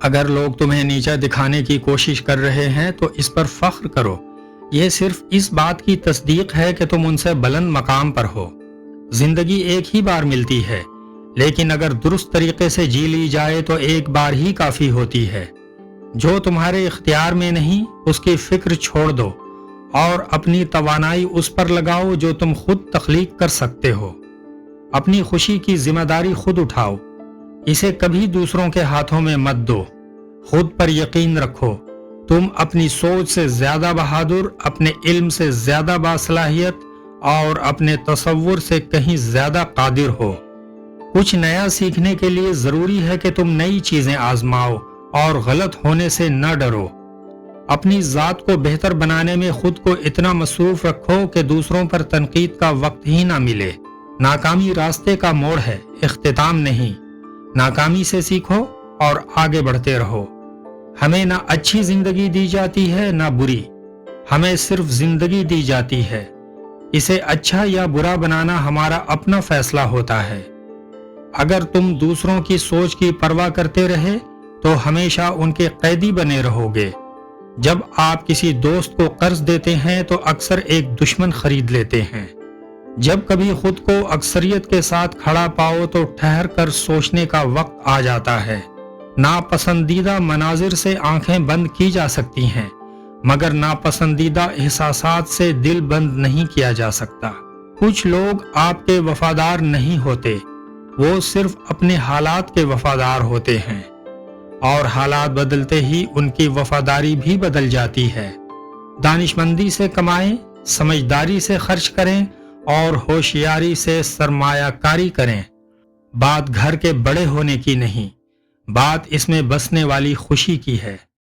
اگر لوگ تمہیں نیچا دکھانے کی کوشش کر رہے ہیں تو اس پر فخر کرو، یہ صرف اس بات کی تصدیق ہے کہ تم ان سے بلند مقام پر ہو۔ زندگی ایک ہی بار ملتی ہے، لیکن اگر درست طریقے سے جی لی جائے تو ایک بار ہی کافی ہوتی ہے۔ جو تمہارے اختیار میں نہیں اس کی فکر چھوڑ دو اور اپنی توانائی اس پر لگاؤ جو تم خود تخلیق کر سکتے ہو۔ اپنی خوشی کی ذمہ داری خود اٹھاؤ، اسے کبھی دوسروں کے ہاتھوں میں مت دو۔ خود پر یقین رکھو، تم اپنی سوچ سے زیادہ بہادر، اپنے علم سے زیادہ باصلاحیت اور اپنے تصور سے کہیں زیادہ قادر ہو۔ کچھ نیا سیکھنے کے لیے ضروری ہے کہ تم نئی چیزیں آزماؤ اور غلط ہونے سے نہ ڈرو۔ اپنی ذات کو بہتر بنانے میں خود کو اتنا مصروف رکھو کہ دوسروں پر تنقید کا وقت ہی نہ ملے۔ ناکامی راستے کا موڑ ہے، اختتام نہیں۔ ناکامی سے سیکھو اور آگے بڑھتے رہو۔ ہمیں نہ اچھی زندگی دی جاتی ہے نہ بری، ہمیں صرف زندگی دی جاتی ہے۔ اسے اچھا یا برا بنانا ہمارا اپنا فیصلہ ہوتا ہے۔ اگر تم دوسروں کی سوچ کی پرواہ کرتے رہے تو ہمیشہ ان کے قیدی بنے رہو گے۔ جب آپ کسی دوست کو قرض دیتے ہیں تو اکثر ایک دشمن خرید لیتے ہیں۔ جب کبھی خود کو اکثریت کے ساتھ کھڑا پاؤ تو ٹھہر کر سوچنے کا وقت آ جاتا ہے۔ ناپسندیدہ مناظر سے آنکھیں بند کی جا سکتی ہیں، مگر ناپسندیدہ احساسات سے دل بند نہیں کیا جا سکتا۔ کچھ لوگ آپ کے وفادار نہیں ہوتے، وہ صرف اپنے حالات کے وفادار ہوتے ہیں، اور حالات بدلتے ہی ان کی وفاداری بھی بدل جاتی ہے۔ دانشمندی سے کمائیں، سمجھداری سے خرچ کریں اور ہوشیاری سے سرمایہ کاری کریں۔ بات گھر کے بڑے ہونے کی نہیں، بات اس میں بسنے والی خوشی کی ہے۔